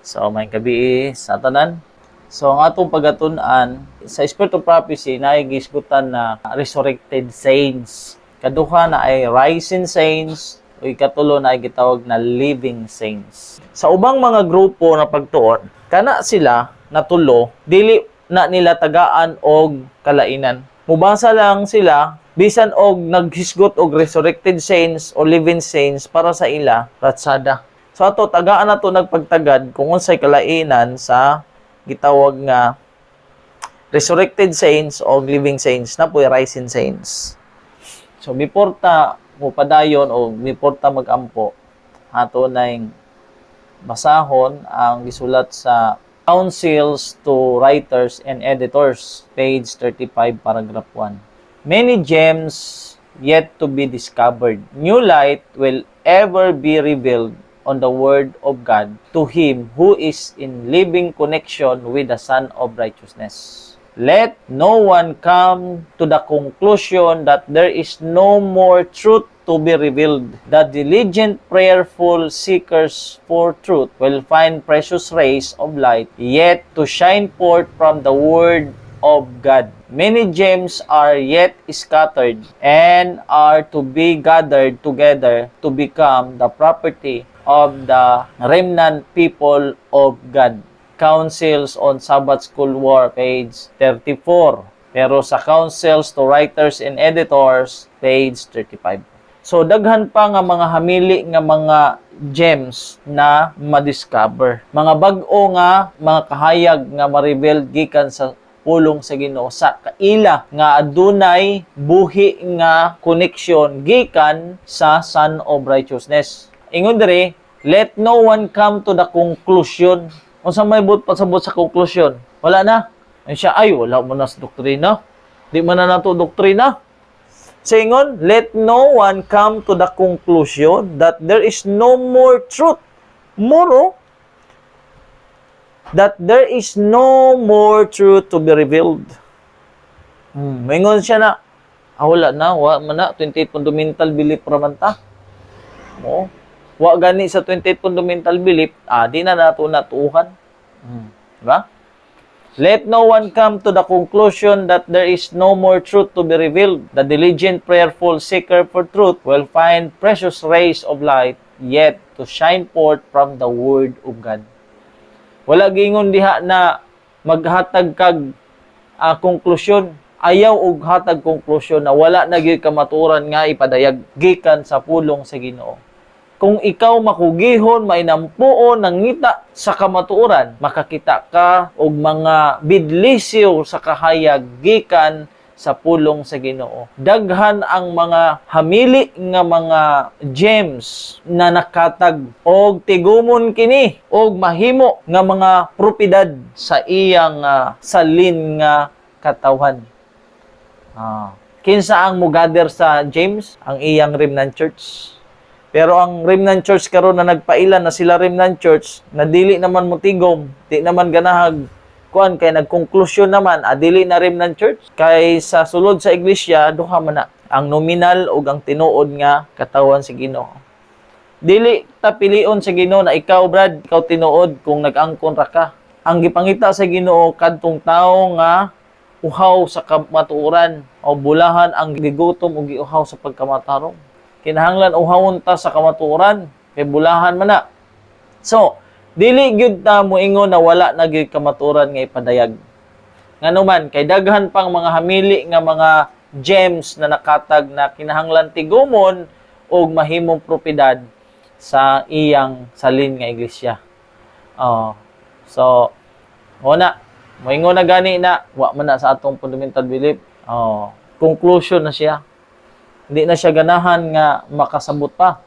So, may gabi sa tanan. So, ang atong pagatun-an, sa Spirit of Prophecy, naigisgutan na resurrected saints. Kaduha na ay rising saints, o ikatulo na ay gitawag na living saints. Sa ubang mga grupo na pagtuon, kana sila natulo, dili na nila tagaan og kalainan. Mubasa lang sila, bisan og naghisgot og resurrected saints o living saints para sa ila, ratsada. So ato tagaan nato nagpagtagad kung unsay kalainan sa gitawag nga resurrected saints o living saints na po rising saints. So before ta mo padayon o before ta magampo, ato na basahon ang gisulat sa Counsels to Writers and Editors, page 35, paragraph 1. Many gems yet to be discovered. New light will ever be revealed on the Word of God to him who is in living connection with the Son of Righteousness. Let no one come to the conclusion that there is no more truth to be revealed. The diligent, prayerful seekers for truth will find precious rays of light yet to shine forth from the Word of God. Many gems are yet scattered and are to be gathered together to become the property of the remnant people of God. Counsels on Sabbath School War, page 34. Pero sa Counsels to Writers and Editors, page 35. So, daghan pa nga mga hamili nga mga gems na madiscover. Mga bag-o nga, mga kahayag nga ma-reveal gikan sa pulong sa Ginoo, sa kaila nga adunay buhi nga connection gikan sa Son of Righteousness. Ingon diri, let no one come to the conclusion. Unsa may pasabot sa conclusion? Wala na. Ay siya, wala mo na sa doktrina. Di man na nato doktrina. Sa ingon, let no one come to the conclusion that there is no more truth. Moro, that there is no more truth to be revealed. Maingon siya na, wala na, wala na, 28 fundamental belief raman ta. Wa gani sa 28 fundamental belief, di na nato natuhan. Diba? Let no one come to the conclusion that there is no more truth to be revealed. The diligent, prayerful seeker for truth will find precious rays of light yet to shine forth from the Word of God. Wala gingon diha na maghatag kag konklusyon. Ayaw og hatag konklusyon na wala na gyud kamaturan nga ipadayag gikan sa pulong sa Ginoo. Kung ikaw makugihon, mainampuon, nangita sa kamatuoran, makakita ka og mga bidlisyo sa kahayag gikan sa pulong sa Ginoo. Daghan ang mga hamili nga mga gems na nakatag og tigumon kini og mahimo nga mga propiedad sa iyang salin nga katawhan. Kinsa ang mugather sa James? Ang iyang remnant church. Pero ang remnant church karon na nagpailan na sila remnant church, na dili naman mutigom, di naman ganahag kuan kay nagkonklusyon naman, dili na remnant church. Kay sa sulod sa iglesia, duha man na ang nominal ug ang tinuod nga katawan sa Ginoo. Dili ta pilion sa Ginoo na ikaw Brad, ikaw tinuod kung nag-angkon ra ka. Ang gipangita sa Ginoo kadtong tawo nga uhaw sa kamatuoran o bulahan ang gigutom ug giuhaw sa pagkamatarong. Kinahanglan uhawon ta sa kamatuoran kay bulahan man na. So, dili gyud ta moingon na wala na gyud kamatuoran nga ipadayag. Nganuman kay daghan pang mga hamili nga mga gems na nakatag na kinahanglan tigumon og mahimong propiedad sa iyang salin nga iglesia. So, una, moingon na gani na wa man na sa atong fundamental belief. Conclusion na siya. Hindi na siya ganahan nga makasabot pa.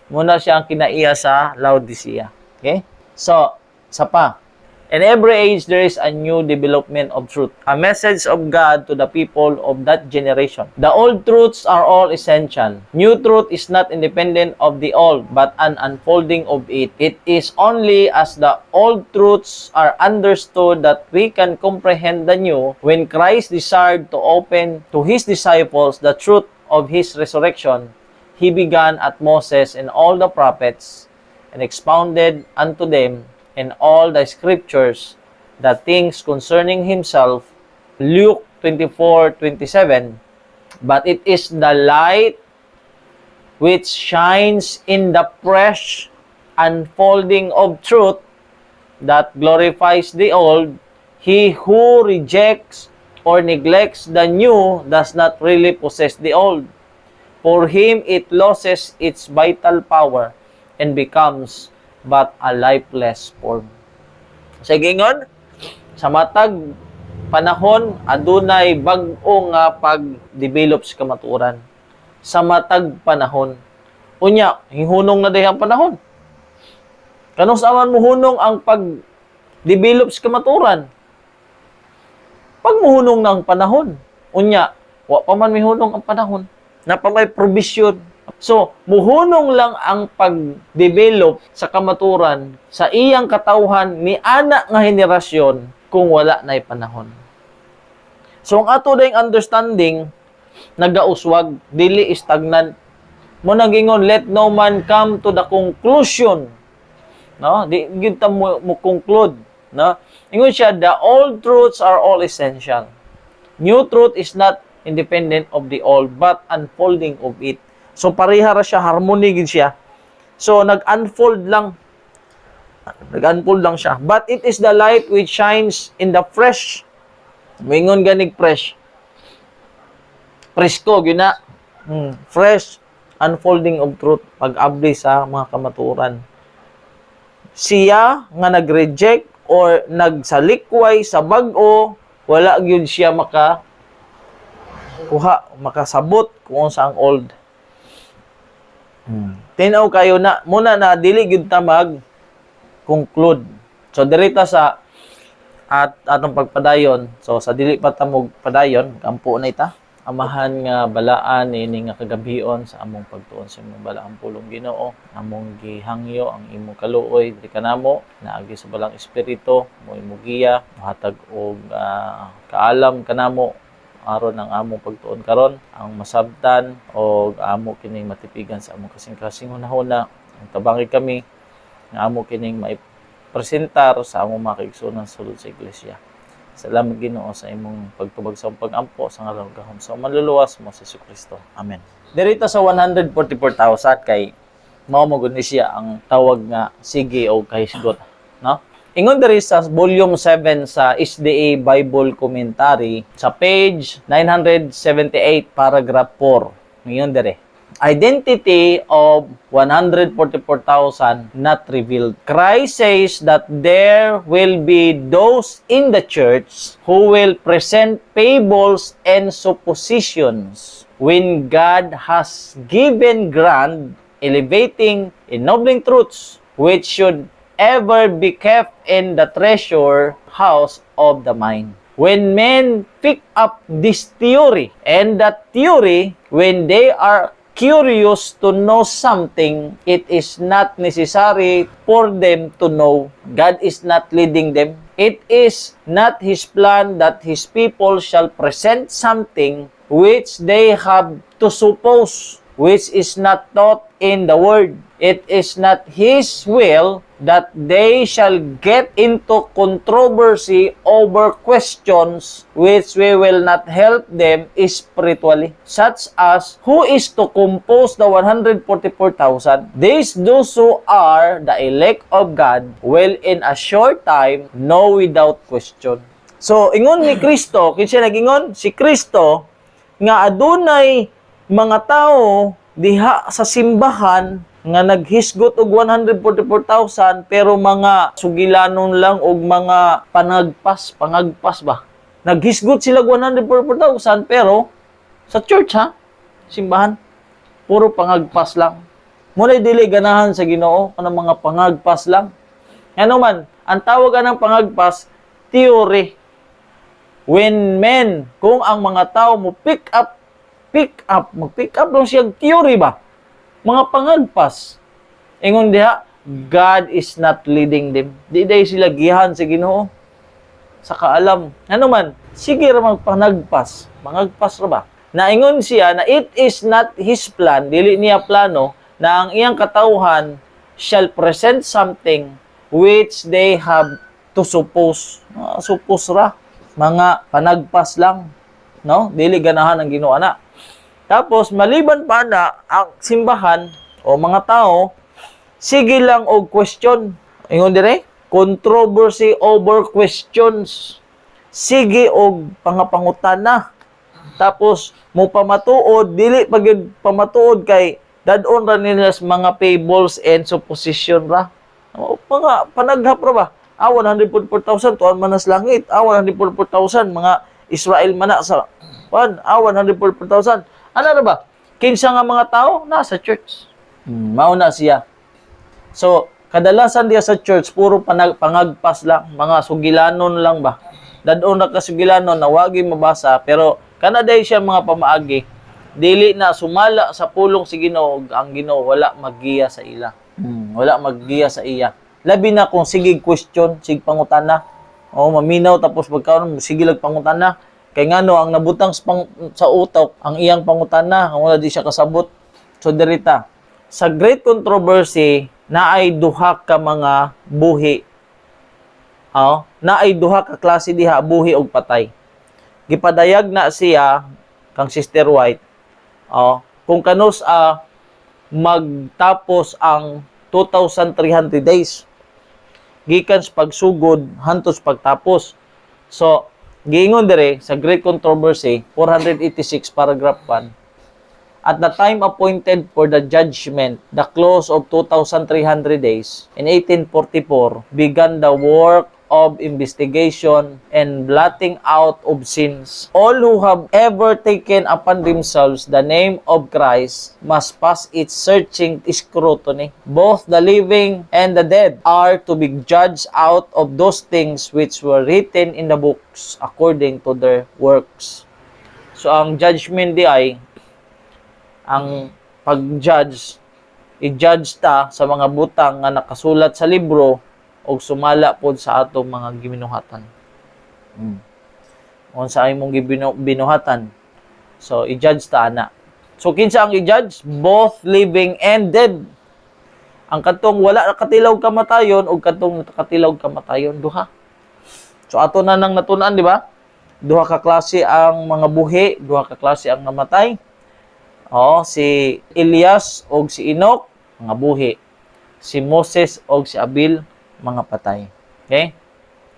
Muna siya ang kinaiya sa Laodicea. Okay? So, sa pa. In every age, there is a new development of truth. A message of God to the people of that generation. The old truths are all essential. New truth is not independent of the old, but an unfolding of it. It is only as the old truths are understood that we can comprehend the new. When Christ desired to open to His disciples the truth of His resurrection, He began at Moses and all the prophets and expounded unto them in all the scriptures the things concerning himself. Luke 24:27. But it is the light which shines in the fresh unfolding of truth that glorifies the old. He who rejects or neglects the new does not really possess the old. For him, it loses its vital power and becomes but a lifeless form. Sa gingon, sa matag panahon, adunay bag-o nga pag-develop sa kamatuoran. Sa matag panahon. Unya, hihunong na dayang panahon. Kanong saan mo hunong ang pag-develop sa kamatuoran? Pag muhunong ng panahon. Unya, wa pa man mihunong ang panahon. Na pa may provision. So, muhunong lang ang pag-develop sa kamaturan sa iyang katawhan ni ana nga henerasyon kung wala na'y panahon. So, ang ato dayong understanding, nagauswag, dili stagnant. Mo nagingon, let no man come to the conclusion. No? Di gyud ta mo conclude, no? Ingon siya, the old truths are all essential. New truth is not independent of the old, but unfolding of it. So, pareha ra siya, harmony gid siya. So, nag-unfold lang siya. But it is the light which shines in the fresh. Mingon ganig fresh. Presko, gina. Fresh unfolding of truth. Pag-abli sa mga kamaturan. Siya nga nag-reject or nagsalikway sa bag-o, wala gyud siya makasabot kung sa ang old. Tinaw kayo na, muna na, dili gyud ta conclude. So, dirita sa atong pagpadayon. So, sa dili pa ta mo padayon, kampo na ita. Amahan nga balaan ini nga kagabion sa among pagtuon sa imong balaang pulong Ginoo. Among gihangyo ang imong kaluoy diri kanamo naagi sa balang espiritu mo imugiya hatag og kaalam kanamo aron ang among pagtuon karon ang masabtan og amo kining matipigan sa among kasing-kasing hunahuna. Ang tabangi kami nga amo kining maipresentar sa among mga kaigsunan sulod sa iglesia. Salamat Ginoo sa imong pagtubag sa pag-ampo sa ngalan ng gahom sa manluluwas mo sa Kristo. Amen. Dirito sa 144,000 kay mao mo gud ni siya ang tawag nga sige o kahisgot, no? Ingon diri sa volume 7 sa SDA Bible Commentary sa page 978 paragraph 4. Ingon diri. Identity of 144,000 not revealed. Christ says that there will be those in the church who will present fables and suppositions when God has given grand, elevating, ennobling truths which should ever be kept in the treasure house of the mind. When men pick up this theory, and that theory, when they are curious to know something, it is not necessary for them to know. God is not leading them. It is not His plan that His people shall present something which they have to suppose, which is not taught in the Word. It is not His will that they shall get into controversy over questions which we will not help them spiritually, such as who is to compose the 144,000. Those who are the elect of God will in a short time know without question. So, ingon ni Kristo, kinsa nagingon? Si Kristo, nga adunay mga tao diha sa simbahan nga naghisgot og 144,000 pero mga sugilanon lang og mga pangagpas ba. Naghisgot sila 144,000 pero sa church simbahan puro pangagpas lang. Muna dili ganahan sa Ginoo kanang mga pangagpas lang. Ano man, ang tawag ng pangagpas theory. When men, kung ang mga tao mo mag-pick up lang siyang theory ba? Mga pangagpas. Ingon diha, God is not leading them. Di day sila gihan sa Ginoo. Sa kaalam. Ano man, sige ra magpanagpas. Mangagpas ra ba? Naingon siya na it is not His plan, dili niya plano, na ang iyang katawhan shall present something which they have to suppose. Suppose ra. Mga panagpas lang. No? Dili ganahan ang Ginoo ana. Tapos, maliban pa na, ang simbahan o mga tao, sige lang og question. Ingon dire, controversy over questions. Sige og pangapangutana. Tapos, mo pamatuod, dili pag yun pamatuod kay dadon ra nila sa mga fables and supposition ra. Mga panaghap ra ba? 144,000 tuan man nas langit. 144,000 mga Israel man na sa 144,000. Ano na ba? Kinsa nga mga tao nasa church. Mao na siya. So, kadalasan diya sa church puro pangagpas lang, mga sugilanon lang ba. Dadon ra ka sugilanon na wagi mabasa pero kanaday siya mga pamaagi. Dili na sumala sa pulong si Ginoo, ang Ginoo wala maggiya sa ila. Wala maggiya sa iya. Labi na kung sige question, sige pangutana. O maminaw tapos pagkaon sige lag pangutana. Kay ngano ang nabutang sa utok ang iyang pangutana, ang wala di siya kasabot. So derita, sa great controversy naay duha ka mga buhi. Naay duha ka klase diha, buhi ug patay. Gipadayag na siya kang Sister White. Kung kanus magtapos ang 2,300 days gikan sa pagsugod hantos pagtapos. So giingon dire sa Great Controversy 486 paragraph 1, at the time appointed for the judgment, the close of 2,300 days in 1844 began the work of investigation and blotting out of sins. All who have ever taken upon themselves the name of Christ must pass its searching scrutiny. Both the living and the dead are to be judged out of those things which were written in the books according to their works. So ang judgment di ay ang pag-judge, i-judge ta sa mga butang nga nakasulat sa libro o sumala pod sa atong mga giminuhatan. Unsa imong binuhatan. So, i-judge ta ana. So, kinsa ang i-judge? Both living and dead. Ang katong wala nakatilaw kamatayon o katong nakatilaw kamatayon, duha. So, ato na nang natunan, di ba? Duha ka klase ang mga buhi, duha ka klase ang namatay. Si Elias o si Enoch, mga buhi. Si Moses o si Abil, mga patay. Okay?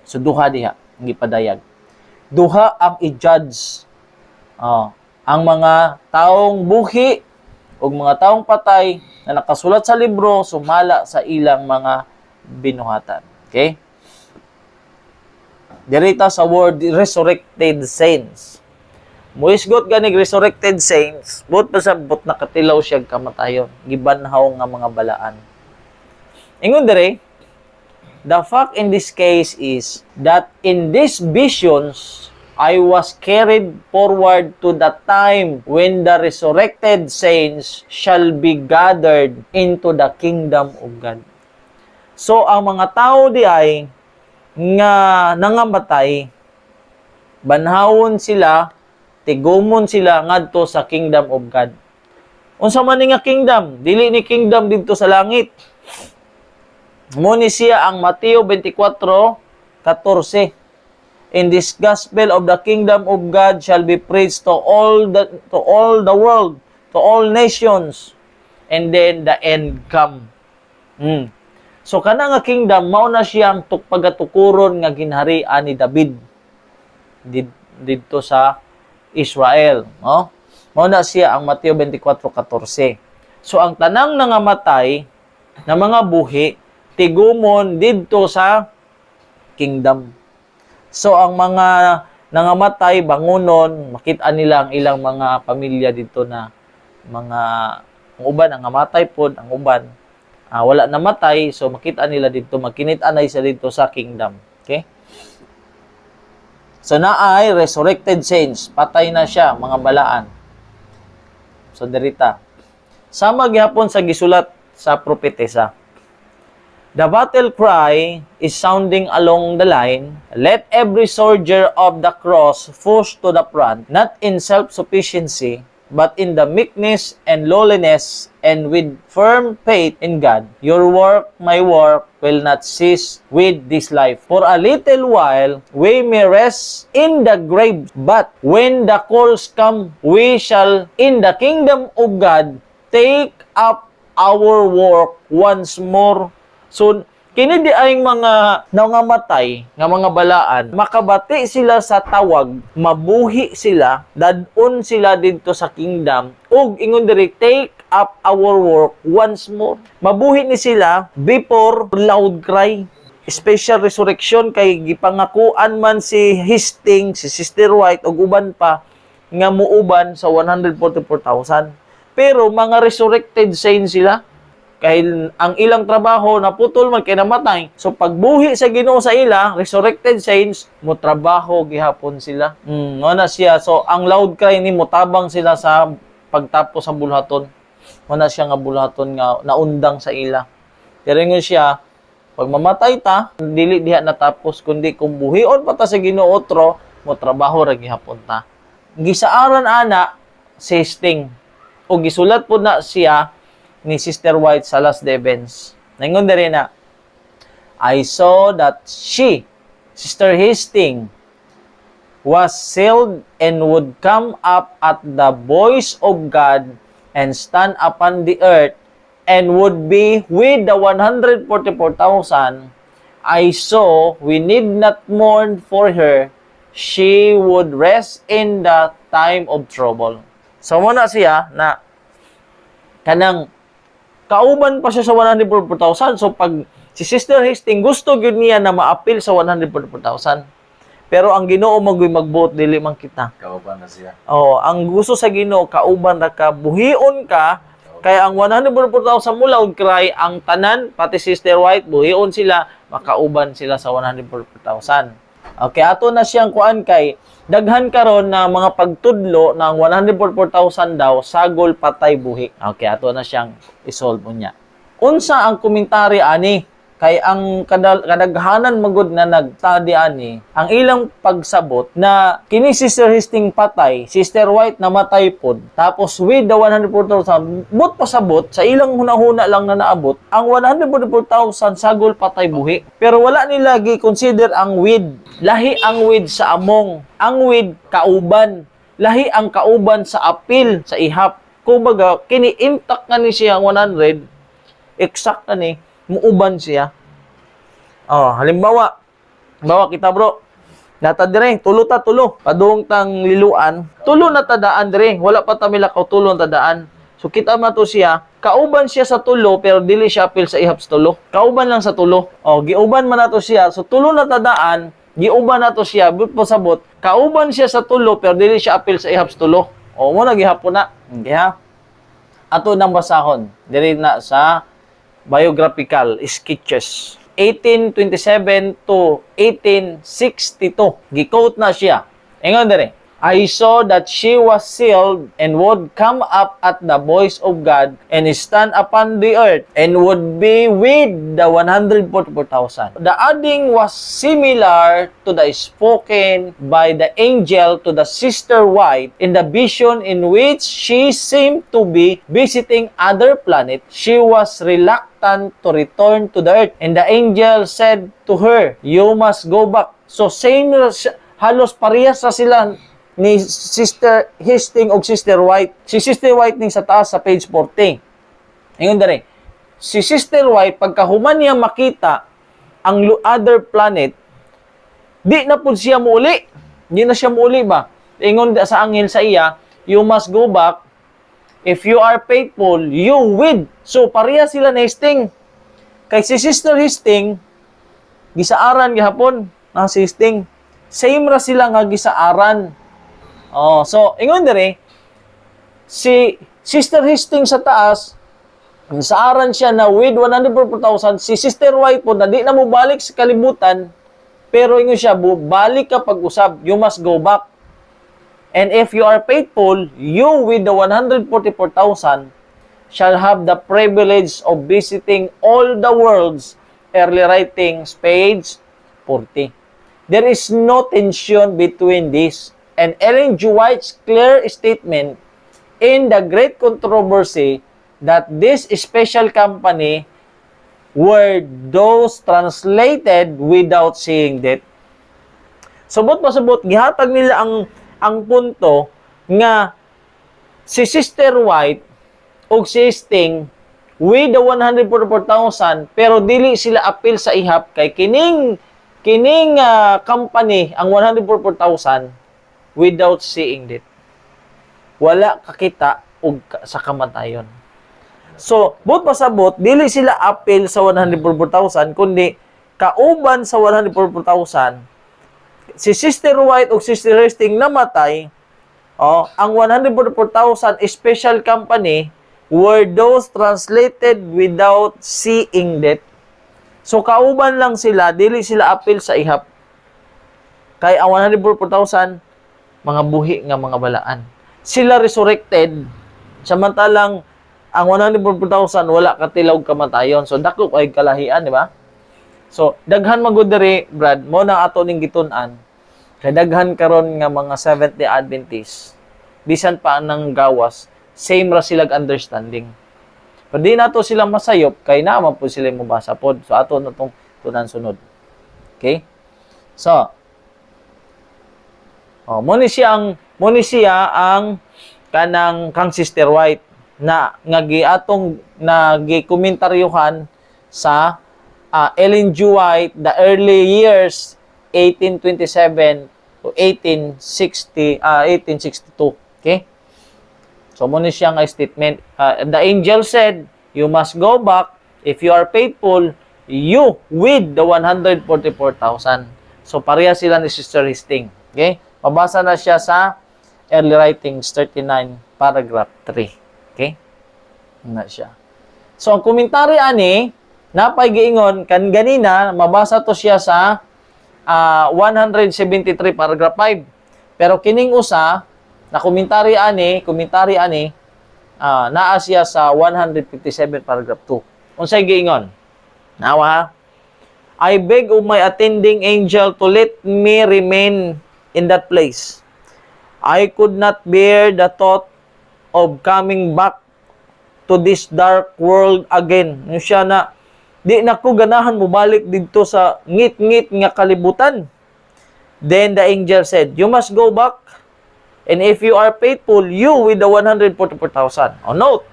So, duha diha, hindi padayag. Duha ang i-judge. Ang mga taong buhi o mga taong patay na nakasulat sa libro, sumala sa ilang mga binuhatan. Okay? Dirita sa word, resurrected saints. Muisgot ganig resurrected saints, but pasabot nakatilaw siya kamatayon, gibanhaw nga mga balaan. Ingon dire, the fact in this case is that in these visions, I was carried forward to the time when the resurrected saints shall be gathered into the kingdom of God. So, ang mga tao di ay nga nangamatay, banhawon sila, tigumon sila ngadto sa kingdom of God. Unsa man nga kingdom? Dili ni kingdom dito sa langit. Muni siya ang Mateo 24:14. In this gospel of the kingdom of God shall be preached to all the world, to all nations, and then the end come. So kana nga kingdom mao na siyang pagatukuron nga ginharian ni David didto sa Israel, no? Mao na siya ang Mateo 24:14. So ang tanang nangamatay na mga buhi tigumon didto sa kingdom. So ang mga nangamatay bangunon, makita nila ang ilang mga pamilya dito na mga ang uban ang namatay pod, ang uban wala namatay, so makita nila dito, magkinit-anay sa dito sa kingdom. Okay? So naay resurrected saints, patay na siya, mga balaan. So derita. Sama gihapon sa gisulat sa propetesa. The battle cry is sounding along the line, let every soldier of the cross push to the front, not in self-sufficiency, but in the meekness and lowliness and with firm faith in God, your work, my work, will not cease with this life. For a little while, we may rest in the grave, but when the coals come, we shall, in the kingdom of God, take up our work once more. So, kini di ay mga nangamatay nga mga balaan, makabati sila sa tawag, mabuhi sila, dadon sila dito sa kingdom, ug ingon diri, take up our work once more. Mabuhi ni sila before loud cry. Special resurrection kay gipangakuan man si Hastings, si Sister White ug uban pa nga muuban sa 144,000. Pero mga resurrected saints sila. Kahil ang ilang trabaho naputol man kay namatay. So pagbuhi sa Ginoo sa ila, resurrected saints, mo trabaho gihapon sila. Ana siya. So ang loud cry ni motabang sila sa pagtapos sa bulhaton. Ana siya nga bulhaton nga naundang sa ila. Pero ingon siya, pag mamatay ta, dili diha natapos kundi kung buhion pa ta sa Ginoo otro, mo trabaho ra gihapon ta. Gisaaran ana si Hastings. O gisulat po na siya ni Sister White sa Last Events. Naingon din na, I saw that she, Sister Hastings, was sealed and would come up at the voice of God and stand upon the earth and would be with the 144,000. I saw we need not mourn for her. She would rest in the time of trouble. So muna siya na kanang kauban pa siya sa 144,000. So, pag si Sister Hastings, gusto yun niya na ma-appeal sa 144,000. Pero ang Ginoo mag-vote, dili man kita. Kauban na siya. Oh, ang gusto sa Ginoo, kauban ra ka, buhion ka, kaya ang 144,000 mo loud cry, ang tanan, pati Sister White, buhion sila, makauban sila sa 144,000. Okay, ato na siyang kuan kay, daghan karon na mga pagtudlo ng 144,000 daw sagol patay buhi. Okay, ato na siyang isolve niya. Unsa ang komentary ani kay ang kadaghanan magud na nagstudy ani, ang ilang pagsabot na kini Sister Hastings patay, Sister White namatay pod. Tapos with the 144,000 but pasabot sa ilang hunahuna lang na naabot, ang 144,000 sagol patay buhi. Pero wala nila gi-consider ang with. Lahi ang with sa among. Ang with kauban. Lahi ang kauban sa appeal sa ihap. Kumbaga kini intact nga ni siya ang 100, exact na ni muuban siya. Oh, halimbawa kita bro, nata dire tulo padung tang liluan, tulo na tadaan dire, wala pa ta milakaw tulo na tadaan. So kita man to siya, kauban siya sa tulo pero dili siya apil sa ihap sa tulo. Kauban lang sa tulo. Oh, giuban man nato siya, so tulo na tadaan, giuban nato siya, but pasabot, kauban siya sa tulo pero dili siya apil sa ihap sa tulo. Oh, mo na gihapon na. Okay ha? Ato nang basahon diri na sa biographical sketches 1827 to 1862. Gi-quote na siya. Ingon dere, I saw that she was sealed and would come up at the voice of God and stand upon the earth and would be with the 144,000. The adding was similar to the spoken by the angel to the Sister White in the vision in which she seemed to be visiting other planet. She was reluctant to return to the earth, and the angel said to her, "You must go back." So same, halos parehas sa sila ni Sister Hastings o Sister White. Si Sister White ning sa taas sa page 40. Ngayon dere, si Sister White pagkahuman niya makita ang other planet, di na pud siya muuli. Di na siya muuli ba? Ingon sa anghel sa iya, you must go back. If you are faithful, you will. So pareha sila ni Hastings. Kay si Sister Hastings gisaaran gihapon na si Hastings. Same ra sila nga gisaaran. Oh, so ingon dire si Sister Hastings sa taas, saaran siya na with 144,000. Si Sister White po na di na mo balik sa kalibutan, pero ingon siya, balik ka pag-usab, you must go back. And if you are faithful, you with the 144,000 shall have the privilege of visiting all the worlds. Early writings, page 40. There is no tension between this. And Ellen G. White's clear statement in the great controversy that this special company were those translated without seeing death. Subot pa subot, gihatag nila ang punto nga si Sister White o si Sting with the 144,000 pero dili sila appeal sa ihap kay kining company ang 144,000 without seeing death. Wala kakita og sa kamatayon. So, but pasabot, dili sila appeal sa 144,000, kundi kauban sa 144,000, si Sister White o Sister Sting namatay, ang 144,000 special company were those translated without seeing death. So, kauban lang sila, dili sila appeal sa ihap. Kay ang 144,000, mga buhi nga mga balaan. Sila resurrected, samantalang ang 144,000 wala katilog kamatayon. So dako ay kalahian, di ba? So daghan magud diri, Brad, mo na ato ning gitun-an. Kay daghan karon nga mga Seventh-day Adventist, bisan pa nang gawas, same ra silang understanding. Pero di nato sila masayop kay naman po sila mabasa pod. So ato na tong tunan sunod. Okay? So mo ni siya ang kanang kang Sister White na giatong nagikomentaryohan sa Ellen G. White, the early years 1827 to 1862. Okay? So muna siya nga statement. The angel said, "You must go back. If you are faithful, you with the 144,000." So pareha sila ni Sister Sting. Okay? Pabasa na siya sa Early Writings 39, paragraph 3. Okay? Na siya. So, ang komentary ani, napay giingon, kan ganina, mabasa to siya sa 173, paragraph 5. Pero kining usa, na komentary ani, naa siya sa 157, paragraph 2. Unsay giingon? Nawa ha? I beg of my attending angel to let me remain in that place. I could not bear the thought of coming back to this dark world again. Yung siya na, di na ko ganahan mo balik dito sa ngit-ngit nga kalibutan. Then the angel said, "You must go back. And if you are faithful, you with the 144,000. Note.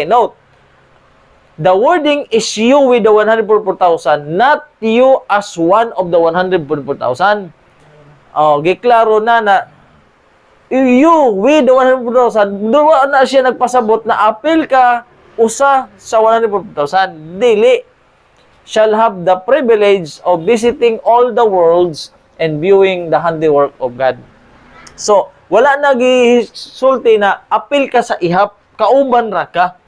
Note. The wording is you with the 144,000, not you as one of the 144,000. Giklaro na you with the 144,000, duwa na siya nagpasabot na appeal ka usa sa 144,000. Dili. Shall have the privilege of visiting all the worlds and viewing the handiwork of God. So, wala nagisulti na appeal ka sa ihap, kauban ra ka.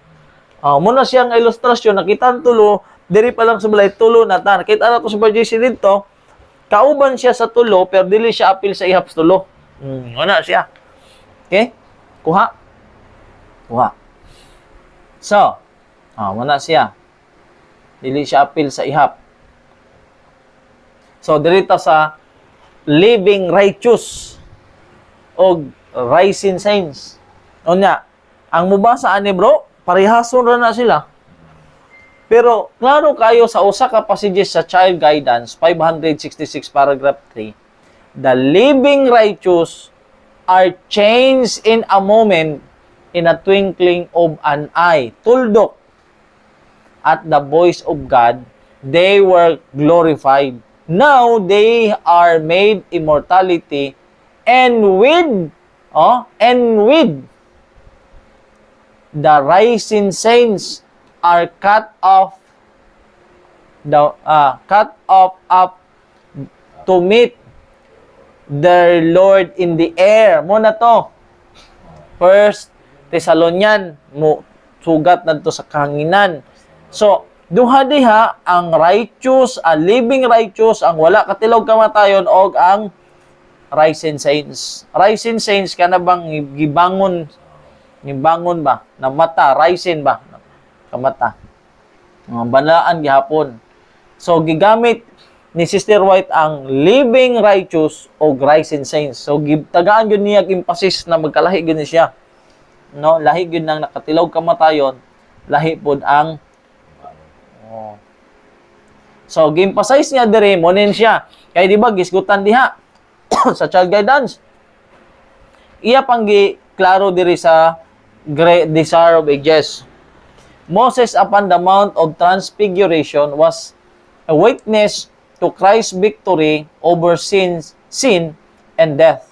Muna siyang ilustrasyon, nakita ang tulo, diri pa lang sa balay, tulo na ta. Nakita na to sa BGC dito, kauban siya sa tulo, pero dili siya appeal sa ihap sa tulo. Wala siya. Okay? Kuha. So, wala siya. Dili siya appeal sa ihap. So, dirito sa living righteous o rising saints. Unya, ang mubasa ani bro, parehason ra na sila. Pero, klaro kayo sa usa ka passages sa Child Guidance, 566 paragraph 3, the living righteous are changed in a moment, in a twinkling of an eye. Tuldok. At the voice of God, they were glorified. Now, they are made immortality, and with the rising saints are cut off up to meet their Lord in the air. Muna to. First Thessalonian, sugat na to sa kahanginan. So, duha diha ang righteous, ang living righteous, ang wala katilog kamatayon, og ang rising saints. Rising saints kana bang gibangon ba na mata, rising ba kamata. Mga balaan gihapon. So, gigamit ni Sister White ang living righteous o rising saints. So, tagaan yun niya emphasis na magkalahi gini siya. no, lahi gyud nang nakatilog kamatayon, lahi pud ang oh. So gi-emphasize niya diri mo nin siya. Kay di ba gisgutan diha sa child guidance. Iya pang gi klaro diri sa Great Desire of Ages. Moses upon the Mount of Transfiguration was a witness to Christ's victory over sin and death.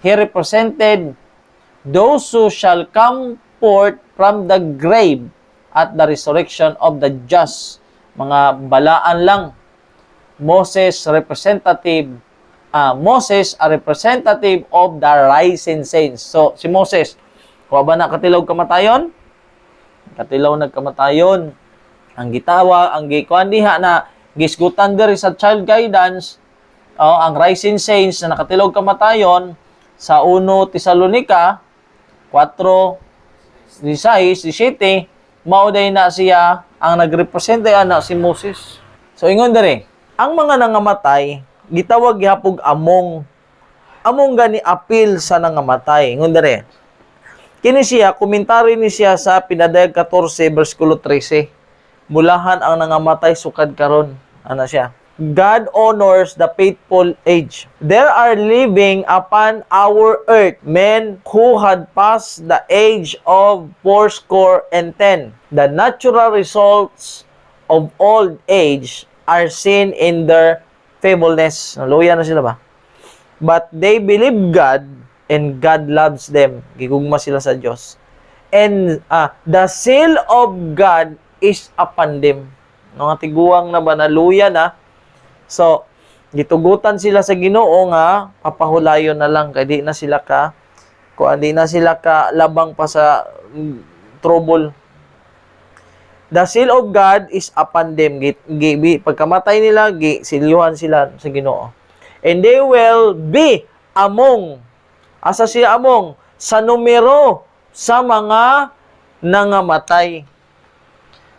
He represented those who shall come forth from the grave at the resurrection of the just. Mga balaan lang. Moses a representative of the rising saints. So, si Moses, kuha ba na katilaw kamatayon? Katilaw nagkamatayon. Ang gitawa, ang gikuan diha na gisgutan diri sa child guidance, ang rising saints na nakatilaw kamatayon sa 1 Tesalonica 4:16, 17, mauday na siya ang nagrepresent ana si Moses. So ingon diri, ang mga nangamatay gitawag gihapog among gani apil sa nangamatay. Ingon diri. Kini siya komentary ni siya sa Pinadayag 14 bersikulo 13. Mulahan ang nangamatay sukad karon. Ana siya. God honors the faithful age. There are living upon our earth men who had passed the age of 80. The natural results of old age are seen in their feebleness. Luya na sila ba? But they believe God and God loves them. Gigugma sila sa Diyos. And the seal of God is upon them. Mga tiguang na ba na luya na? So, gitugutan sila sa Ginoo nga papahulayon na lang kay di na sila ka labang pa sa trouble. The seal of God is upon them. Pagkamatay nila, silyuhan sila sa Ginoo. And they will be among, asa siya among, sa numero sa mga nangamatay.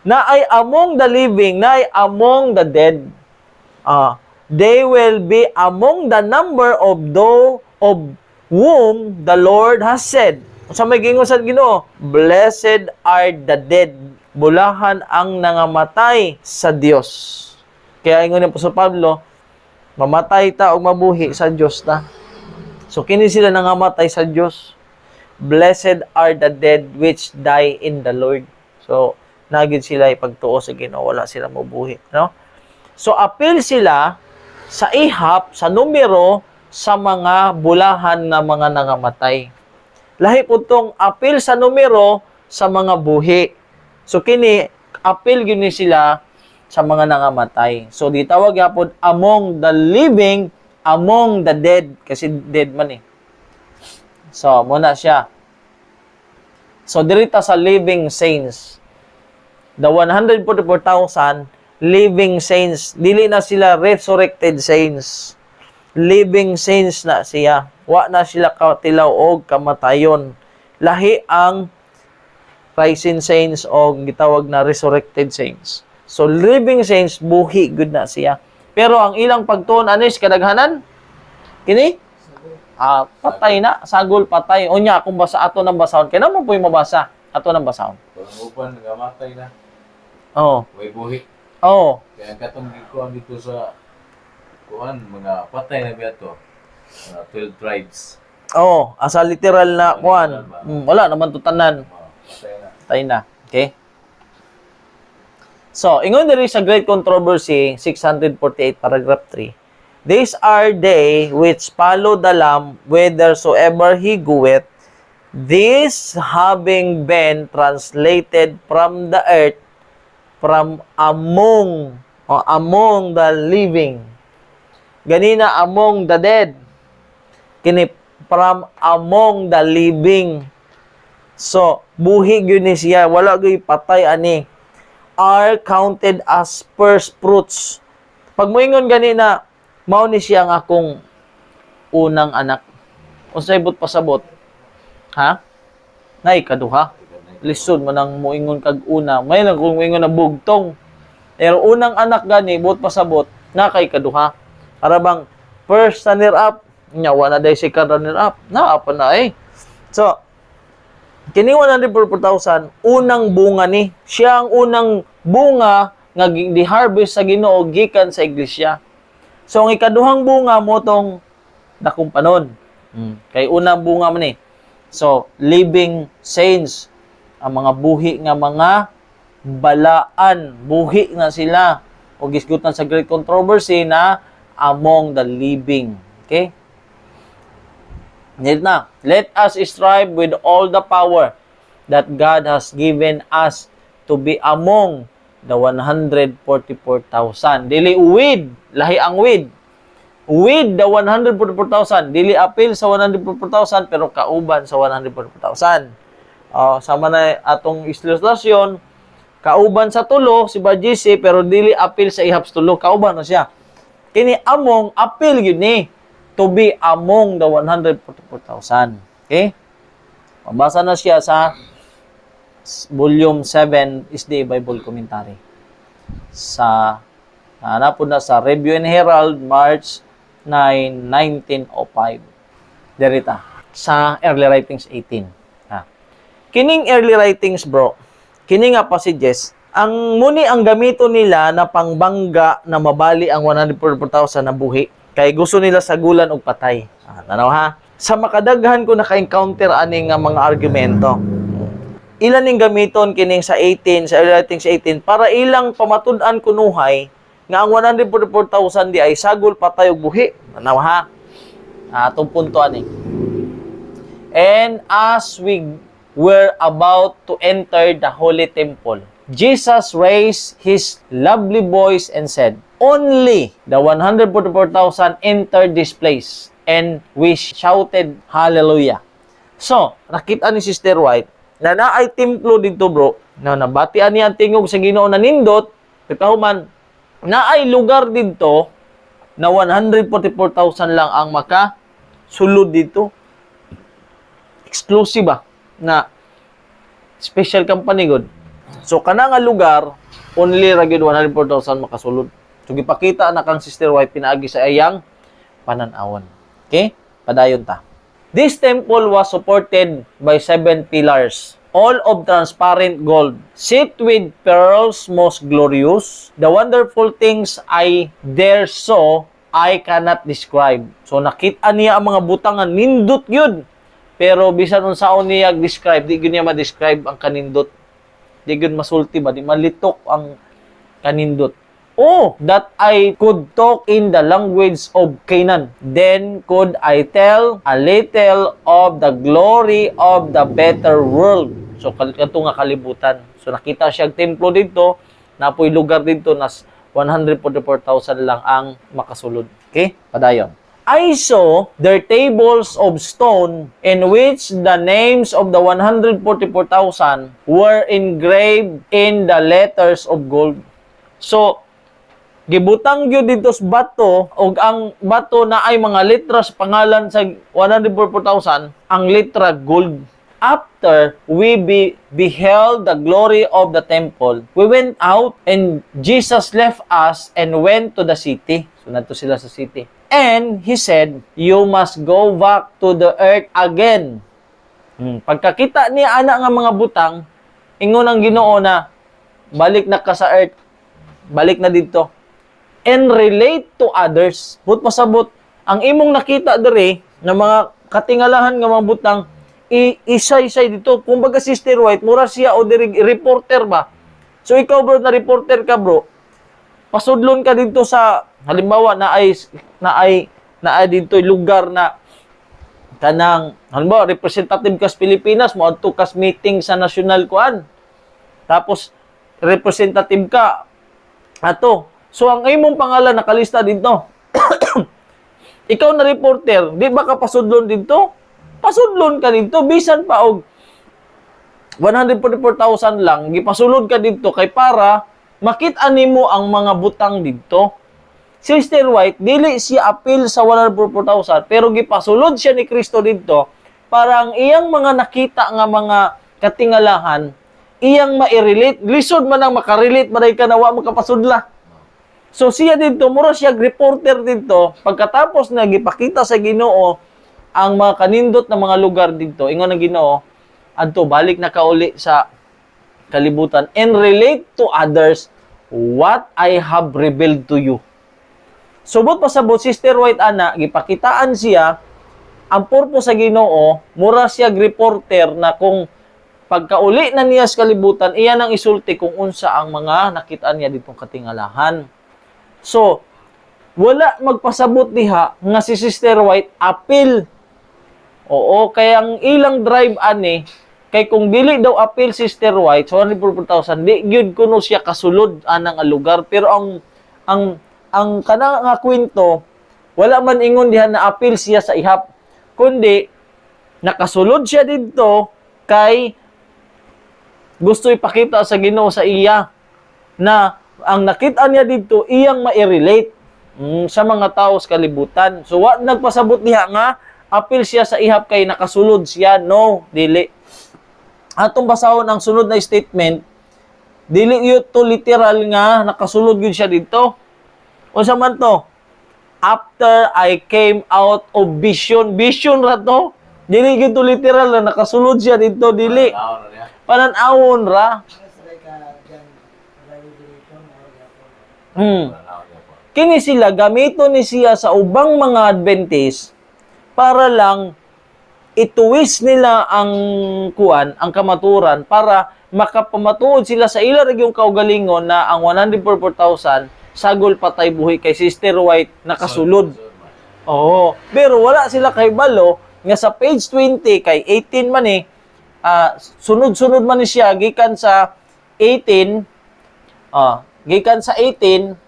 Na ay among the living, na ay among the dead. They will be among the number of those of whom the Lord has said. Sa may gingon sa Ginoo, blessed are the dead. Bulahan ang nangamatay sa Dios. Kaya ingon ni Apostol Pablo, mamatay ta o mabuhi sa Dios ta. So kini sila nangamatay sa Dios. Blessed are the dead which die in the Lord. So nagid sila ipagtuo sa Ginoo, wala sila mabuhi, no? So, appeal sila sa ihap, sa numero, sa mga bulahan na mga nangamatay. Lahi po itong appeal sa numero sa mga buhi. So, kini, appeal yun sila sa mga nangamatay. So, di tawag yapon among the living, among the dead. Kasi dead man eh. So, muna siya. So, dirita sa living saints. The 144,000 living saints. Dili na sila resurrected saints. Living saints na siya. Wa na sila katilaw o kamatayon. Lahi ang rising saints o gitawag na resurrected saints. So, living saints, buhi, good na siya. Pero ang ilang pagtuon, anis, kadaghanan? Kini? Patay na. Sagol, patay. O niya, kung basa ato ng basahon. Kaya naman po yung mabasa. Ato ng basahon. Kung upan, nagamatay na. Oo. May buhi. Oo. Kaya katong gikuan dito sa kuan mga patay na biyato. 12 tribes. Oo. Asa literal na kuan. Wala naman tutanan. Patay na. Okay? So, ingon diri sa Great Controversy, 648, paragraph 3. These are they which follow the Lamb whithersoever he goeth. This having been translated from the earth, from among the living. Ganina among the dead. Kini from among the living. So, buhi gyud ni siya, wala gyud patay ani. Are counted as first fruits. Pag moingon ganina, mao ni siya ang akong unang anak. Unsay but pasabot? Ha? Nay kaduha. Lisod man ang moingon kag una. May lang kung moingon na bugtong. Pero unang anak gani but pasabot na kay kaduha. Para bang first runner up, nya wala day second runner up. Naa pa na eh. So, Kini 144,000 unang bunga ni. Siya ang unang bunga nga di-harvest sa Ginoo gikan sa iglesia. So ang ikaduhang bunga mo tong dakong panon. Kay unang bunga man ni. So living saints, ang mga buhi nga mga balaan, buhi na sila. O gisgutan sa great controversy na among the living. Okay? Let us strive with all the power that God has given us to be among the 144,000. Dili with, lahi ang with. With the 144,000. Dili apil sa 144,000 pero kauban sa 144,000. Sama na atong ilustrasyon, kauban sa tulo si Bajisi pero dili apil sa ihaps tulo, kauban na siya. Kini among apil yun ni to be among the 144,000. Okay? Mabasa na siya sa volume 7 SDA Bible Commentary. Hanapon na sa Review and Herald, March 9, 1905. Derita. Sa Early Writings 18. Kining Early Writings, bro, kining nga passages, ang muni ang gamito nila na pangbangga na mabali ang 144,000 na buhi. Kay gusto nila sagulan og patay. Tanaw ha. Sa makadaghan ko naka-encounter aning nga mga argumento. Ilan ning gamiton kining sa 18, sa Early Writings 18 para ilang pamatud-an kunuhay nga ang 144,000 di ay sagol patay og buhi. Tanaw ha. Atong punto ani. And as we were about to enter the holy temple, Jesus raised his lovely voice and said, "Only the 144,000 entered this place." And we shouted, "Hallelujah." So, nakita ni Sister White na naay templo dito, bro, na nabatian niya ang tingog sa Ginoo na nindot, pitahuman, naay lugar dito na 144,000 lang ang makasulod dito. Exclusive ba? Na special company god. So kana nga lugar only ra gyud 104,000 makasulod. So gipakita na kang Sister White pinaagi sa iyang panan-awon. Okay? Padayon ta. This temple was supported by 7 pillars, all of transparent gold, set with pearls most glorious. The wonderful things I there saw, I cannot describe. So nakita niya ang mga butangan nindot gyud. Pero bisan unsaon niya describe, di gyud niya ma-describe ang kanindot. Di gyud masulti ba, di malitok ang kanindot. Oh, that I could talk in the language of Canaan. Then could I tell a little of the glory of the better world. So kanto nga kalibutan. So nakita siya templo dito, napoy lugar dito na 144,000 lang ang makasulod. Okay? Padayon. I saw their tables of stone in which the names of the 144,000 were engraved in the letters of gold. So, gibutang gyud dito sa bato, og ang bato na ay mga letras pangalan sa 144,000, ang letra gold. After we beheld the glory of the temple, we went out and Jesus left us and went to the city. So, nato sila sa city. And he said, "You must go back to the earth again." Pagkakita niya ana nga mga butang, ingon ang Ginoo na balik na ka sa earth. Balik na dito. And relate to others. But pasabot, ang imong nakita diri na mga katingalahan nga mga butang, isay-isay dito. Kung baga Sister White, mura siya o diri reporter ba? So ikaw bro, na reporter ka bro, pasudlon ka dito sa halimbawa na ay dito lugar na kanang halimbawa representative kas Pilipinas mo adto kas meeting sa national kuan. Tapos representative ka ato. So ang imong pangalan nakalista dito. Ikaw na reporter, di ba ka pasudlon dito? Pasudlon ka dito bisan pa og 144,000 lang gipasulod ka dito kay para makita nimo ang mga butang dito. Sister White, dili siya apil sa 144,000 pero gipasulod siya ni Kristo dito para ang iyang mga nakita nga mga katingalahan iyang ma-relate, lisod man ang makarelate maday ka na wa makapasudla. So siya dito, mura siya reporter dito, pagkatapos na gipakita sa Ginoo ang mga kanindot na mga lugar dito, ingon ang Ginoo, adto balik na kauli sa kalibutan and relate to others what I have revealed to you. Subot pasabot Sister White ana gipakitaan siya ang purpose sa Ginoo, mura siya reporter na kung pagkauli na niya sa kalibutan, iyan ang isulti kung unsa ang mga nakitaan niya ditong katingalahan. So, wala magpasabot diha nga si Sister White appeal. Oo, kaya ang ilang drive ani, kay kung dili daw appeal Sister White, so 140,000, di gyud kuno siya kasulod anang lugar. Pero ang kanang nga kwento, wala man ingon diha na appeal siya sa ihap, kundi nakasulod siya didto kay gusto ipakita sa Ginoo sa iya na ang nakita niya dito iyang ma-relate sa mga tao sa kalibutan. So wa nagpasabot niya nga appeal siya sa ihap kay nakasulod siya. No, dili. Atong basahon ang sunod na statement, dili yun to literal nga nakasulod yun siya dito. Unsa man to? After I came out of vision. Vision ra to. Dili yun to literal na nakasulod siya dito. Dili. Pananawon ra. Kini sila gamito ni siya sa ubang mga Adventist para lang ituwis nila ang ang kamaturan para makapamatuod sila sa ila yung kaugalingon na ang 144,000 sagol patay buhi kay Sister White nakasulod. Oo. Pero wala sila kay balo nga sa page 20 kay 18 man sunod-sunod man ni siya gikan sa 18 gikan sa 18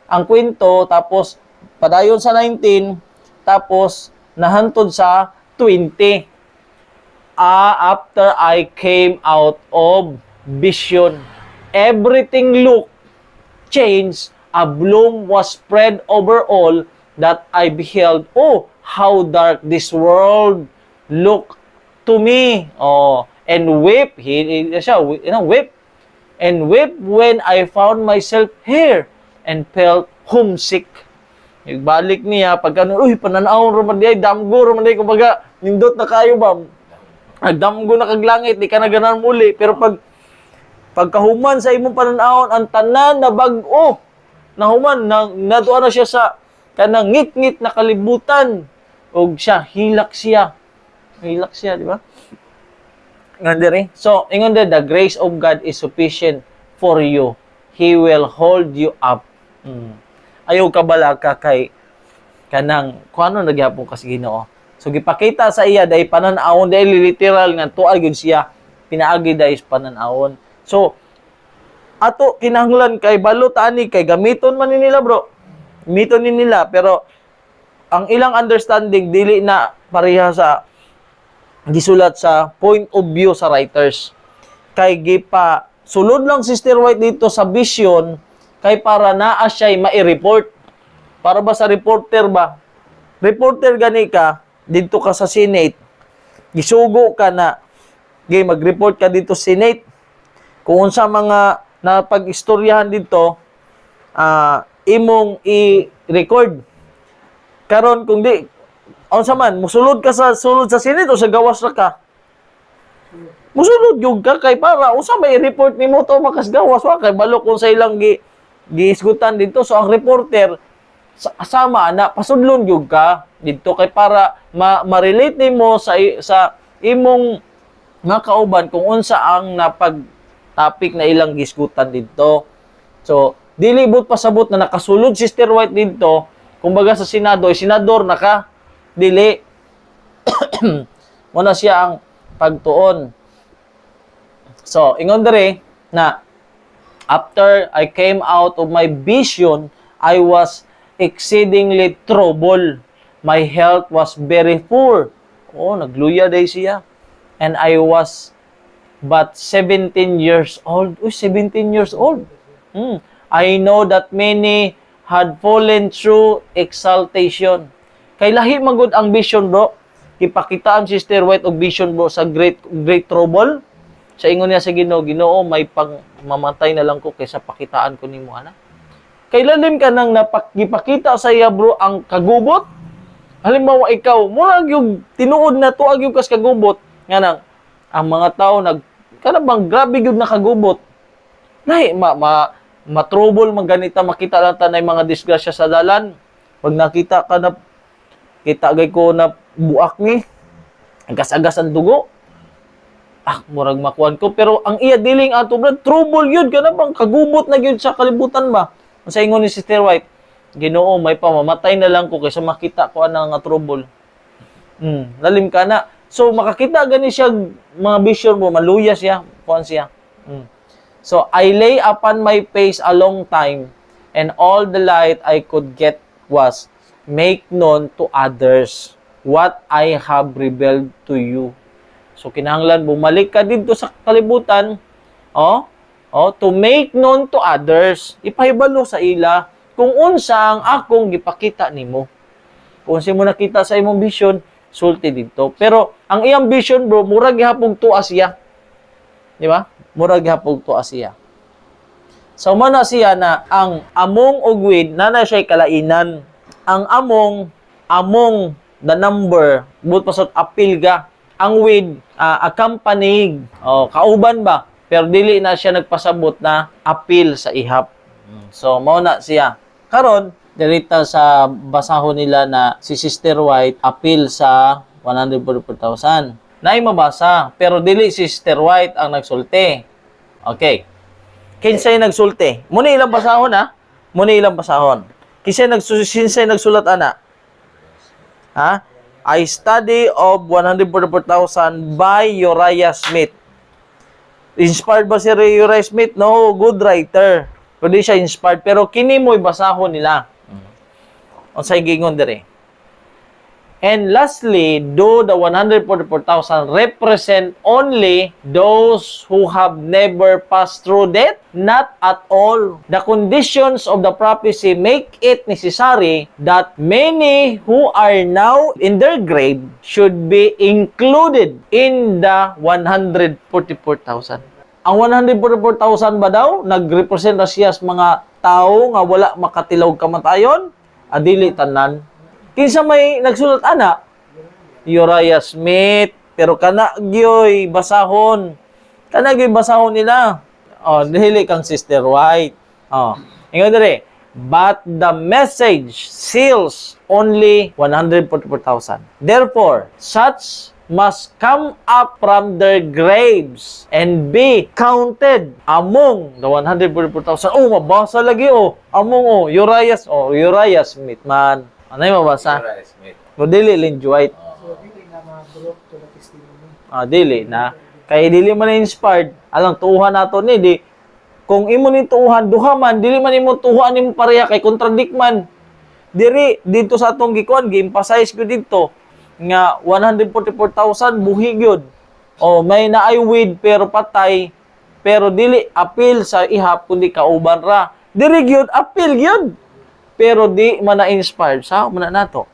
ang kwento tapos padayon sa 19 tapos nahantod sa 20. After I came out of vision, everything looked changed. A bloom was spread over all that I beheld. Oh, how dark this world looked to me. Oh, and weep. Weep. And weep when I found myself here and felt homesick. Balik niya, pagka, pananahon raman di ay, damgo raman di, kumbaga, nindot na kayo ba? Damgo na kaglangit, di ka na ganan muli. Pero pagkahuman sa imong pananahon, ang tanan na bag-o, nahuman, natuwa na siya sa kanang ngit-ngit na kalibutan. O siya, hilak siya. Hilak siya, di ba? So, ingon the grace of God is sufficient for you. He will hold you up. Ayaw ka bala ka kay kanang kung ano nagyapon ka sa Ginoo. So gipakita sa iya dahil pananawon dahil literal nga tuwa gyud siya pinaagi dahil pananawon. So ato kinahanglan kay balot ani kay gamiton man ni nila bro. Gamiton ni nila pero ang ilang understanding dili na pareha sa gisulat sa point of view sa writers. Kay gipa sulod lang Sister White dito sa vision kay para naa siya'y mai-report. Para ba sa reporter ba? Reporter gani ka, dito ka sa Senate, gisugo ka na, mag-report ka dito sa Senate. Kung sa mga napag-istoryahan dito, imong i-record. Karon kung di, unsa man, musulod ka sa Senate o sa gawas na ka? Musulod yung ka kay para, unsa may i-report ni mo to makas gawas wa kay balo kung sa ilang giisgutan dito. So ang reporter asama na pasudlon gyud ka dito kay para ma-relate nimo sa imong mga kauban kung unsa ang napag topic na ilang gisgutan dito. So dili bud pasabot na nakasulod Sister White dito kumbaga sa Senado, senador na ka, dili. Muna siya ang pagtuon. So ingon dere na after I came out of my vision, I was exceedingly troubled. My health was very poor. Oh, nagluya day siya. And I was but 17 years old. Uy, 17 years old. I know that many had fallen through exaltation. Kay lahi magud ang vision, bro. Ipakitaan Sister White og vision, bro, sa great trouble. Sa ingon niya sa Ginoo, may mamatay na lang ko kaysa pakitaan ko nimo ana. Kay lalim ka nang napakipakita sa iya bro ang kagubot. Halimbawa ikaw, murag yung tinuod na tuag yung kas kagubot nga nang ang mga tao kanang grabe gyud nakagubot. Nay ma-trouble man ganita makita lang tanay mga disgrasya sa dalan. Pag nakita ka na kita gay ko na buak ni agas-agas ang dugo. Murag makuan ko pero ang iya diling ato brad trouble yun kana bang kagubot na gyud sa kalibutan ba. Sa ingon ni Sister White, Ginoo may pamamatay na lang ko kaysa makita ko ana nga trouble. Lalim ka na. So makakita gani siya mga vision mo maluya siya, kuan siya. So I lay upon my face a long time and all the light I could get was make known to others what I have revealed to you. So kinahanglan bumalik ka dito sa kalibutan, to make known to others. Ipahibalo sa ila kung unsa ang akong gipakita nimo. Kung unsa mo nakita sa imong vision, sulti dito. Pero ang iyang vision, bro, murag gihapon tuwa siya. Di ba? Murag gihapon tuwa siya. So mana siya na ang among ug with na siya kalainan. Ang among the number, but pasot apil ga. Ang with accompanied, kauban ba? Pero dili na siya nagpasabot na apil sa ihap. So mao na siya. Karon dirita sa basahon nila na si Sister White apil sa 144,000. Naay mabasa, pero dili si Sister White ang nagsulti. Okay. Kinsay nagsulti? Muna ilang basahon Muna ilang basahon. Kinsay nagsulat ana? I study of 144,000 by Uriah Smith. Inspired ba si Uriah Smith? No, good writer. Pwede siya inspired. Pero kini mo'y basahon nila. O sa gingon dire. And lastly, do the 144,000 represent only those who have never passed through death? Not at all. The conditions of the prophecy make it necessary that many who are now in their grave should be included in the 144,000. Ang 144,000 ba daw, nagrepresent na siya sa mga tao nga wala makatilog kamatayon? Adili tanan. Kinsa may nagsulat ana? Uriah Smith. Pero kana gyoy basahon. Kana gyoy basahon nila. Dili kang Sister White. Ingon dire. But the message seals only 144,000. Therefore, such must come up from their graves and be counted among the 144,000. Mabasa lagi Among Uriah Smith man. Ano yung mabasa? Dili Lynn White. So, dili na ma-block to the testimony. Dili na. Kaya dili man inspired. Alang tuuhan nato ni di. Kung imo ni tuuhan duha man, dili man imo tuuhan nimo pareha kay contradict man. Diri dito sa atong gikuan, gi-emphasize ko dito nga 144,000 buhi gyud. May naay with pero patay, pero dili apil sa ihap kundi kauban ra. Diri gyud apil gyud. Pero di man na-inspired. Sao man na nato?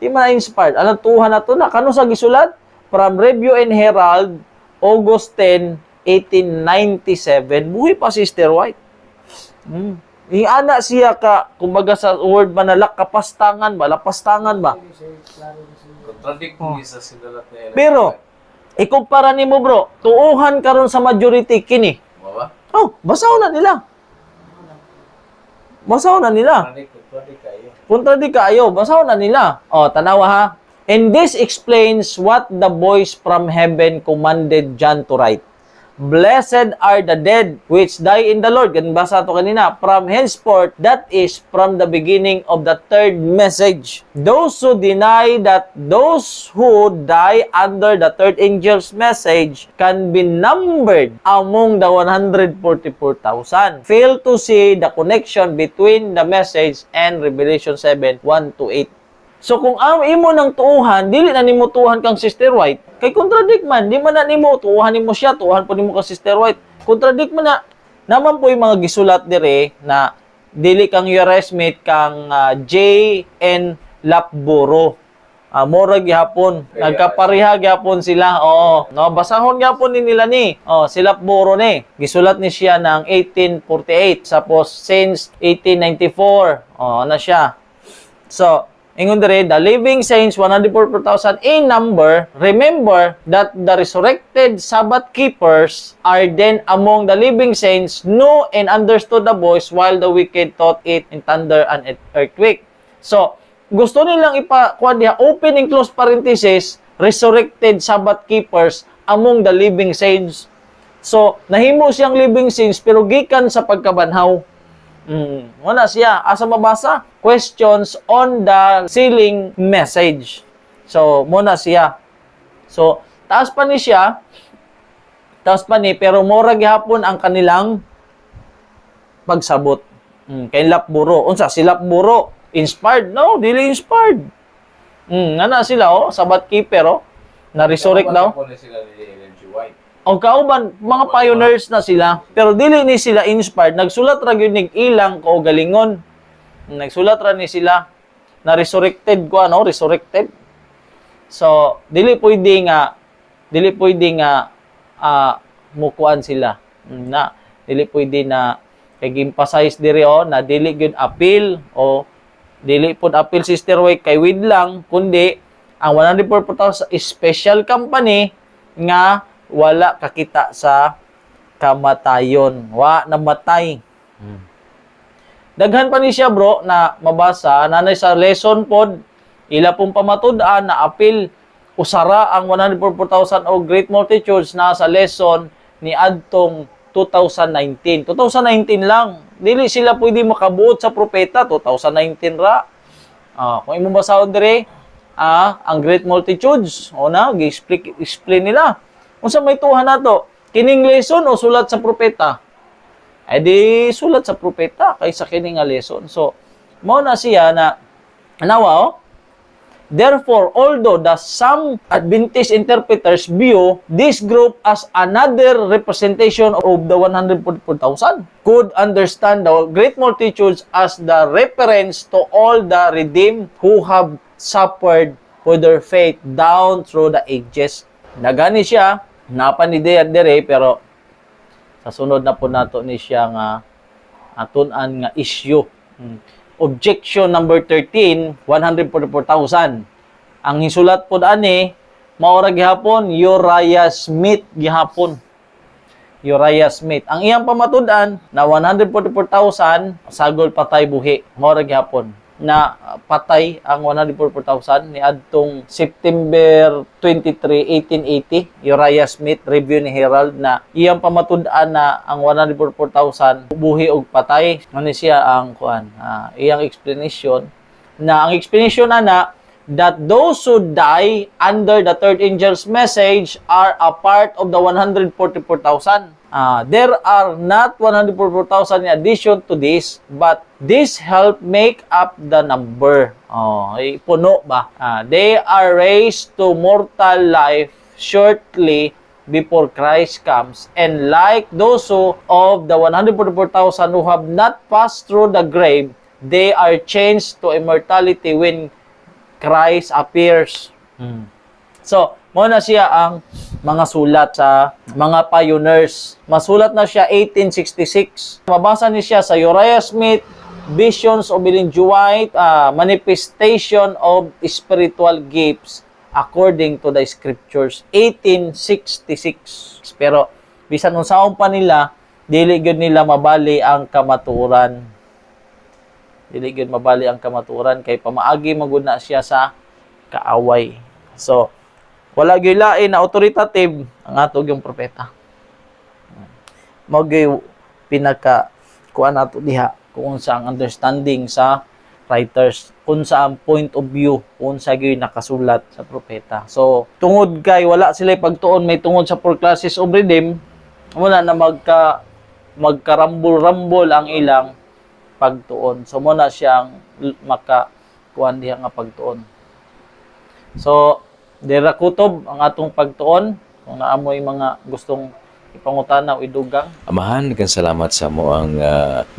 Di man na-inspired. Alang tuhan na to na. Kano sa gisulat? From Review and Herald, August 10, 1897. Buhi pa Sister White. Ana siya ka, kumbaga sa word ba na lapastangan ba? Contradict sa sinulat na yan. Pero, ikumpara nimo bro, tuuhan karon sa majority kini. Ba? Basaw na nila. Contradict kayo. Basaw na nila. Tanawa ha. And this explains what the voice from heaven commanded John to write. Blessed are the dead which die in the Lord. Ganun basa ito kanina. From henceforth, that is from the beginning of the third message. Those who deny that those who die under the third angel's message can be numbered among the 144,000. Fail to see the connection between the message and Revelation 7:1-8. So kung imo nang tuuhan, dili na nimo tuuhan kang Sister White, kay contradict man, di man na nimo tuuhan nimo siya, tuuhan po nimo kang Sister White. Contradict man na. Naman po yung mga gisulat dire na dili kang Uriah Smith kang J.N. Lapboro. Mora gihapon, nagkapareha gihapon sila. Basahon gihapon ni nila ni. Si Lapboro ni. Gisulat ni siya ng 1848 tapos since 1894. Ano siya? So Ingon dire, the living saints, 144,000 in number. Remember that the resurrected Sabbath keepers are then among the living saints, knew and understood the voice, while the wicked thought it in thunder and earthquake. So, gusto nilang ipakuha diha, open and close parenthesis, resurrected Sabbath keepers among the living saints. So, nahimo siyang living saints, pero gikan sa pagkabanhaw. Wala siya. Asa mabasa? Questions on the sealing message. So, muna siya. So, taas pa ni siya. Taas pa ni, pero mora gihapon ang kanilang pagsabot. Kay Lapburo. Unsa, si Lapburo, inspired? No, dili inspired. Nga sila, Sabbath keeper, na-resurrect daw. Ako na sila ni Ellen G. White. O kauban, mga pioneers na sila, pero dili ni sila inspired. Nagsulat ra gyud nig ilang ko galingon. Nagsulat ra ni sila na resurrected ko resurrected. So, dili pwede nga mukuan sila. Dili pwede na kay emphasize diri na dili gyud appeal o dili pod appeal Sister Way kay with lang kundi ang 144,000 special company nga wala kakita sa kamatayon. Wa namatay. Daghan pa ni siya bro na mabasa nanay sa lesson pod ila pong pamatud-an na apil usara ang 144,000 o great multitudes na sa lesson ni adtong 2019. 2019 lang. Dili sila pwede makabuot sa propeta 2019 ra. Kung imong basahon dire ang great multitudes gi-explain nila. Unsa may tuhan nato? Kining lesson o sulat sa propeta? Di sulat sa propeta kaysa kining nga lesson. So, mao na siya na nawa therefore, although some Adventist interpreters view this group as another representation of the 144,000, could understand the great multitudes as the reference to all the redeemed who have suffered for their faith down through the ages. Nagani siya napanideyan dire pero sa sunod na po nato ni siya nga atun-an nga issue. Objection number 13, 144,000. Ang hisulat po ani mao ra gihapon Uriah Smith gihapon. Uriah Smith. Ang iyang pamatud-an na 144,000 sagol patay buhi. Mao ra gihapon na patay ang 144,000 ni adtong September 23, 1880. Uriah Smith, review ni Herald na iyang pamatud-an na ang 144,000 buhi og patay. Ano siya ang iyang explanation na ang explanation na that those who die under the third angel's message are a part of the 144,000. There are not 144,000 in addition to this, but this help make up the number. Puno ba? They are raised to mortal life shortly before Christ comes. And like those of the 144,000 who have not passed through the grave, they are changed to immortality when Christ appears. So, mo na siya ang mga sulat sa mga pioneers. Masulat na siya 1866. Mabasa ni siya sa Uriah Smith, Visions of Ellen G. White, Manifestation of Spiritual Gifts according to the Scriptures, 1866. Pero bisan unsaon pa nila, dili gyud nila mabali ang kamatuoran. Dili gyud mabali ang kamatuoran kay pamaagi magud na siya sa kaaway. So, wala gyud lain na authoritative ang atog yung propeta. Mao gyud pinaka kuan nato diha kung unsa ang understanding sa writers, kung sa ang point of view, kung sa gyud nakasulat sa propeta. So, tungod kay wala sila pagtuon may tungod sa four classes of redeem, muna na magkarambol-rambol ang ilang pagtuon. So, muna siyang kuan diha nga pagtuon. So, dira kutob ang atong pagtuon kung naamoy mga gustong ipangutana o idugang. Amahan, kan salamat sa mo ang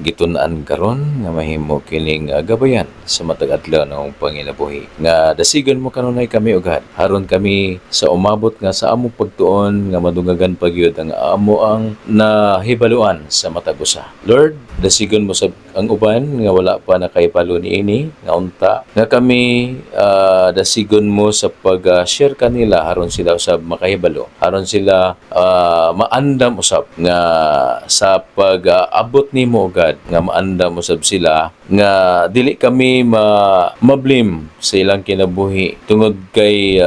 gitun-an karon nga mahimo kining gabayan sa matag adlaw ng panginabuhi. Nga dasigan mo kanunay kami ugad. Haron kami sa umabot nga sa among pagtuon nga madungagan pagyud ang amo ang nahibaluan sa matag usa. Lord, dasigan mo sa ang uban nga wala pa nakahibalo niini nga unta nga kami dasigon mo sa pag-share kanila haron sila usab makahibalo, haron sila maandam usab nga sa pag-abot nimo ugad nga maandam usab sila nga dili kami mablim sa ilang kinabuhi tungod kay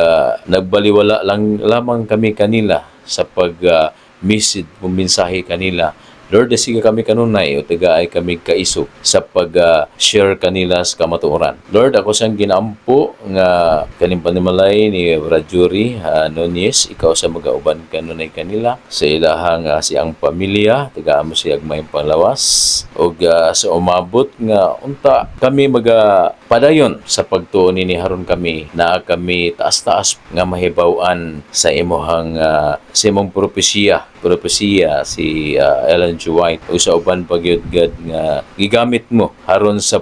nagbaliwala lang lamang kami kanila sa pag-message mensahe kanila. Lord, sige kami kanunay o tagaay kami kaisog sa pag-share kanila sa kamatuoran. Lord, ako siyang ginampo nga kaning panimalay ni Rajuri Nunez, ikaw sa magauban kanunay kanila sa ilahang siyang pamilya, tagaan mo siyang may panglawas o sa umabot nga unta kami padayon sa pagtuon ni haron kami na kami taas-taas nga mahibaw-an sa imong propesiya si Ellen G. White o sa uban pagyud-gad nga gigamit mo haron sa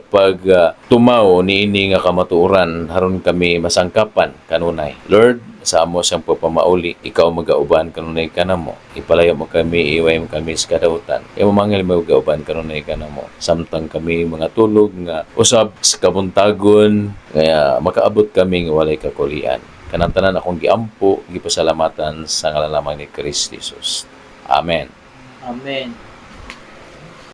tumaw niini nga kamatuoran haron kami masangkapan kanunay. Lord, sa amo siyang pagpamauli, ikaw magauban kanunay kanamo. Ipalayo mo kami, iway mo kami sa kadautan. Imo mangil mo magauban kanunay kanamo. Samtang kami mga tulog nga usab sa kabuntagon nga makaabot kami nga walay kakulian. Kanang tanan akong giampo, gipasalamatan sa ngalan lamang ni Kristo Jesus. Amen. Amen.